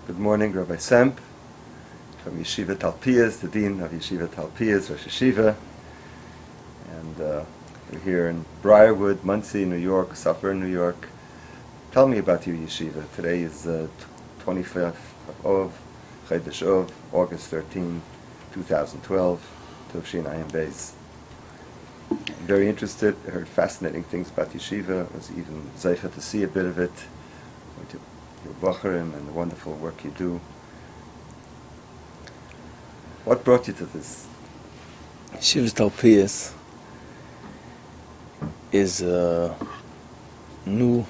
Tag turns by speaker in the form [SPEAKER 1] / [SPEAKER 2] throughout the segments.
[SPEAKER 1] Good morning, Rabbi Semp from Yeshiva Tel Talpios, the Dean of Yeshiva Tel Talpios, Rosh Yeshiva. And we're here in Briarwood, Muncie, New York, Suffolk, New York. Tell me about your yeshiva. Today is 25th of hakodesh of August 13, 2012, Tovshin Ayin Beis. I'm very interested. I heard fascinating things about yeshiva. I was even zeicha to see a bit of it. Went to your bochorim and the wonderful work you do. What brought you to this?
[SPEAKER 2] Yeshiva Tel Talpios is a new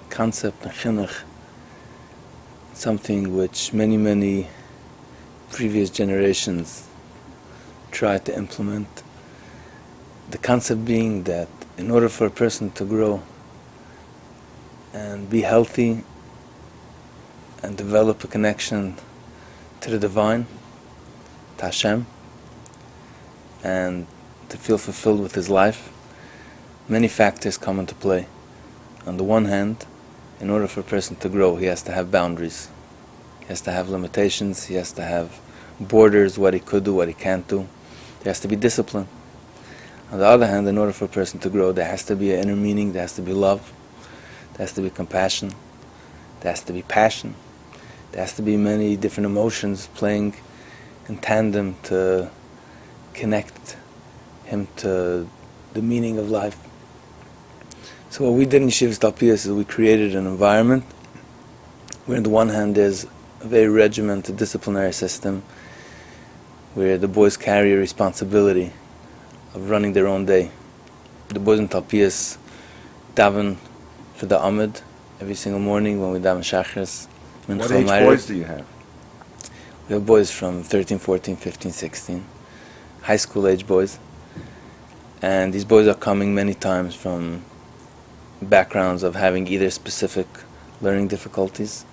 [SPEAKER 2] concept, a chinuch, something which many previous generations tried to implement. The concept being that in order for a person to grow and be healthy and develop a connection to the divine, to Hashem, and to feel fulfilled with his life, many factors come into play. On the one hand, in order for a person to grow, he has to have boundaries. He has to have limitations. He has to have borders, what he could do, what he can't do. There has to be discipline. On the other hand, in order for a person to grow, there has to be an inner meaning, there has to be love, there has to be compassion, there has to be passion, there has to be many different emotions playing in tandem to connect him to the meaning of life. So what we did in Yeshiva Tel Talpios is we created an environment where on the one hand there's a very regimented disciplinary system where the boys carry a responsibility of running their own day. The boys in Talpios daven for the Amid every single morning when we daven Shachris.
[SPEAKER 1] What age boys do you have?
[SPEAKER 2] We have boys from 13, 14, 15, 16, high school age boys. And these boys are coming many times from backgrounds of having either specific learning difficulties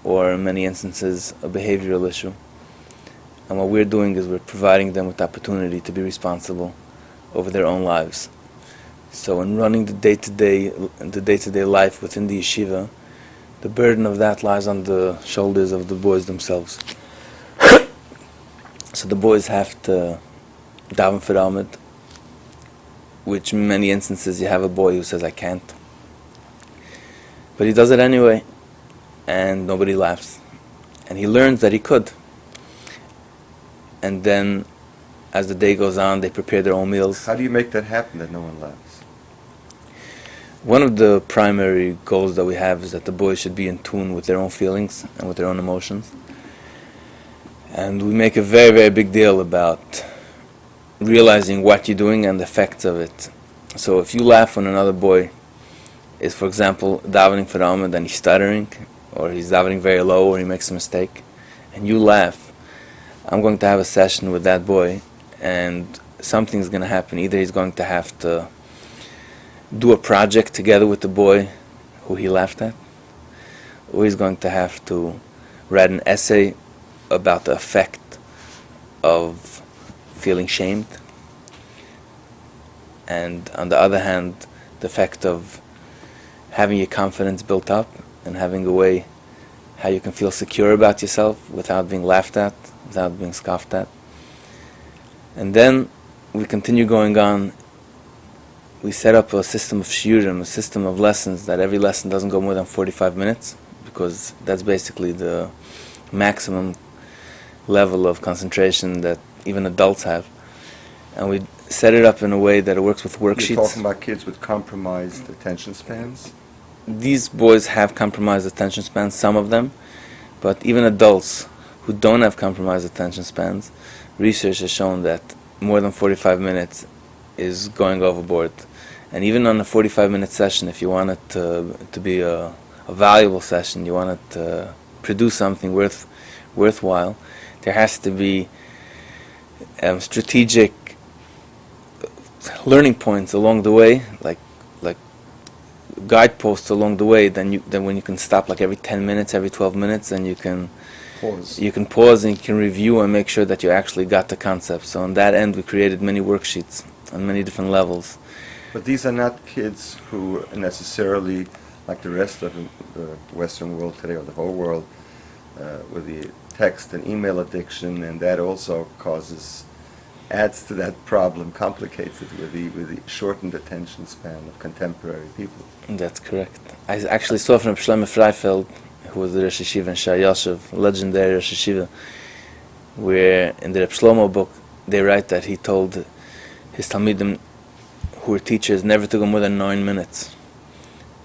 [SPEAKER 2] or in many instances a behavioral issue. And what we're doing is we're providing them with the opportunity to be responsible over their own lives. So in running the day-to-day life within the yeshiva, the burden of that lies on the shoulders of the boys themselves. So the boys have to daven for the Amid, which in many instances you have a boy who says, I can't. But he does it anyway, and nobody laughs. And he learns that he could. And then, as the day goes on, they prepare their own meals.
[SPEAKER 1] How do you make that happen, that no one laughs?
[SPEAKER 2] One of the primary goals that we have is that the boys should be in tune with their own feelings and with their own emotions. And we make a very big deal about realizing what you're doing and the effects of it. So if you laugh when another boy is, for example, davening for the Amid and he's stuttering, or he's davening very low, or he makes a mistake, and you laugh, I'm going to have a session with that boy, and something's going to happen. Either he's going to have to do a project together with the boy who he laughed at, or he's going to have to write an essay about the effect of feeling shamed, and on the other hand, the effect of having your confidence built up and having a way how you can feel secure about yourself without being laughed at, without being scoffed at. And then we continue going on. We set up a system of shiurim, a system of lessons, that every lesson doesn't go more than 45 minutes, because that's basically the maximum level of concentration that even adults have. And we set it up in a way that it works with worksheets.
[SPEAKER 1] You're talking about kids with compromised attention spans?
[SPEAKER 2] These boys have compromised attention spans, some of them, but even adults who don't have compromised attention spans, research has shown that more than 45 minutes is going overboard. And even on a 45-minute session, if you want it to be a valuable session, you want it to produce something worthwhile, there has to be strategic learning points along the way, like guideposts along the way. Then when you can stop like every 10 minutes, every 12 minutes, and you can
[SPEAKER 1] Pause.
[SPEAKER 2] You can pause and you can review and make sure that you actually got the concept. So on that end, we created many worksheets on many different levels.
[SPEAKER 1] But these are not kids who necessarily, like the rest of the Western world today, or the whole world, with the text and email addiction, and that also adds to that problem, complicates it with the shortened attention span of contemporary people.
[SPEAKER 2] That's correct. I actually saw from Shlomo Freifeld, who was the Rosh Yeshiva in Shar Yoshev, legendary Rosh Yeshiva, where in the Reb Shlomo book they write that he told his Talmidim, who were teachers, never to go more than 9 minutes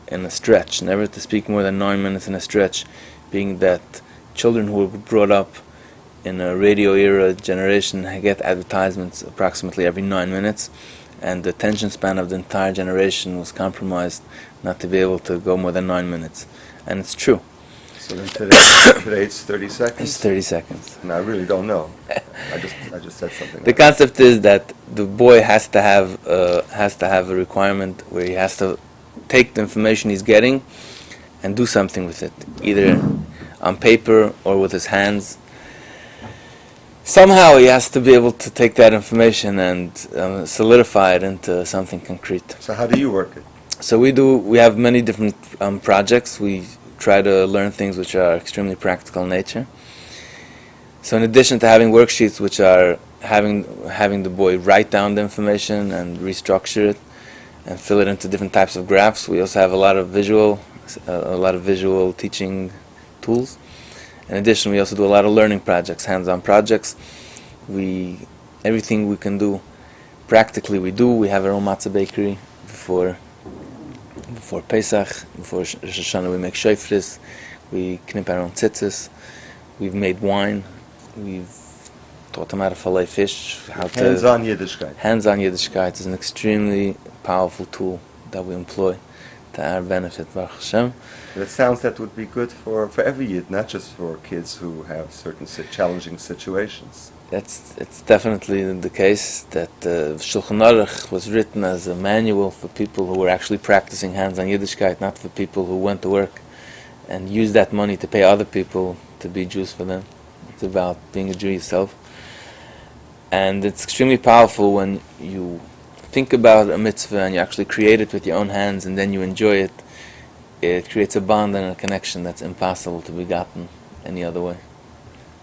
[SPEAKER 2] in a stretch, never to speak more than 9 minutes in a stretch, being that children who were brought up in a radio era generation get advertisements approximately every 9 minutes, and the attention span of the entire generation was compromised not to be able to go more than 9 minutes. And it's true.
[SPEAKER 1] So then today it's 30 seconds?
[SPEAKER 2] It's 30 seconds.
[SPEAKER 1] And I really don't know. I just said something.
[SPEAKER 2] The concept is that the boy has to have a requirement where he has to take the information he's getting and do something with it, either on paper or with his hands. Somehow he has to be able to take that information and solidify it into something concrete.
[SPEAKER 1] So how do you work it?
[SPEAKER 2] So we have many different projects. We try to learn things which are extremely practical in nature. So in addition to having worksheets which are having the boy write down the information and restructure it and fill it into different types of graphs, we also have a lot of visual teaching tools. In addition, we also do a lot of learning projects, hands-on projects. Everything we can do practically we do. We have our own matzah bakery before Pesach, before Rosh Hashanah we make shofris, we knip our own tzitzis, we've made wine, we've taught them how to fillet fish.
[SPEAKER 1] Hands-on Yiddishkeit.
[SPEAKER 2] Hands-on Yiddishkeit is an extremely powerful tool that we employ to our benefit, Baruch Hashem.
[SPEAKER 1] It sounds that would be good for every Yid, not just for kids who have certain challenging situations.
[SPEAKER 2] It's definitely the case that Shulchan Aruch was written as a manual for people who were actually practicing hands-on Yiddishkeit, not for people who went to work and used that money to pay other people to be Jews for them. It's about being a Jew yourself. And it's extremely powerful when you think about a mitzvah and you actually create it with your own hands and then you enjoy it. It creates a bond and a connection that's impossible to be gotten any other way.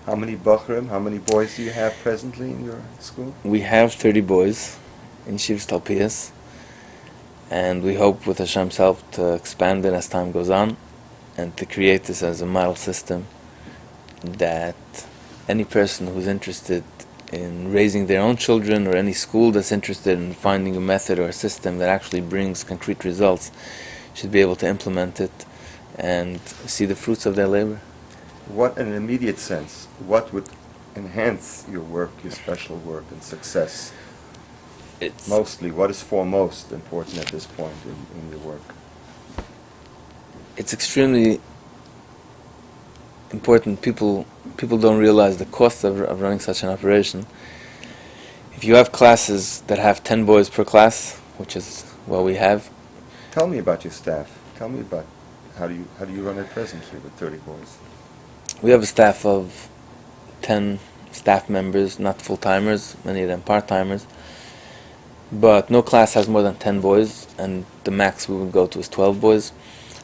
[SPEAKER 1] How many bochorim, how many boys do you have presently in your school?
[SPEAKER 2] We have 30 boys in Yeshiva Tel Talpios, and we hope with Hashem's help to expand it as time goes on and to create this as a model system that any person who's interested in raising their own children, or any school that's interested in finding a method or a system that actually brings concrete results, should be able to implement it and see the fruits of their labor.
[SPEAKER 1] What, in an immediate sense, what would enhance your work, your special work and success? Mostly, what is foremost important at this point in your work?
[SPEAKER 2] It's extremely important. People don't realize the cost of running such an operation. If you have classes that have 10 boys per class, which is what we have.
[SPEAKER 1] Tell me about your staff. Tell me about how do you run it presently with 30 boys?
[SPEAKER 2] We have a staff of 10 staff members, not full-timers, many of them part-timers. But no class has more than 10 boys, and the max we would go to is 12 boys.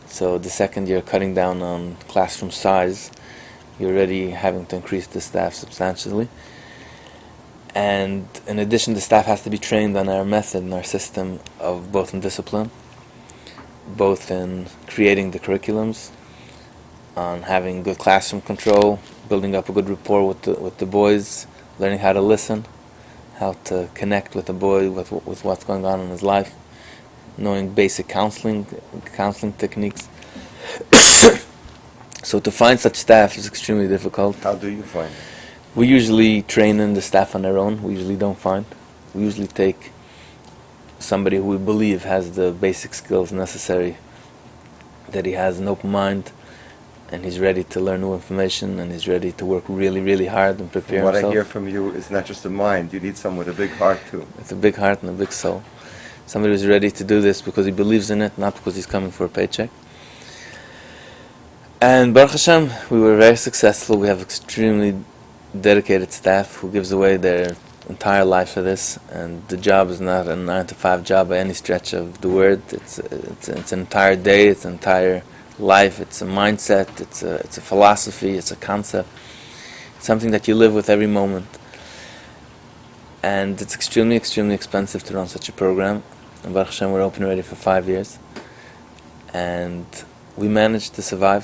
[SPEAKER 2] So the second year, cutting down on classroom size, you're already having to increase the staff substantially. And in addition, the staff has to be trained on our method and our system of both in discipline, both in creating the curriculums, on having good classroom control, building up a good rapport with the boys, learning how to listen, how to connect with the boy with what's going on in his life, knowing basic counseling techniques. So to find such staff is extremely difficult.
[SPEAKER 1] How do you find it?
[SPEAKER 2] We usually train in the staff on their own. We usually don't find. We usually take somebody who we believe has the basic skills necessary, that he has an open mind, and he's ready to learn new information, and he's ready to work really, really hard and prepare himself.
[SPEAKER 1] What I hear from you is not just a mind. You need someone with a big heart too.
[SPEAKER 2] It's a big heart and a big soul. Somebody who's ready to do this because he believes in it, not because he's coming for a paycheck. And Baruch Hashem, we were very successful. We have extremely dedicated staff who gives away their entire life for this, and the job is not a 9-to-5 job by any stretch of the word. It's an entire day, it's an entire life, it's a mindset, it's a philosophy, it's a concept, something that you live with every moment. And it's extremely, extremely expensive to run such a program. And Baruch Hashem, we're open already for 5 years. And we managed to survive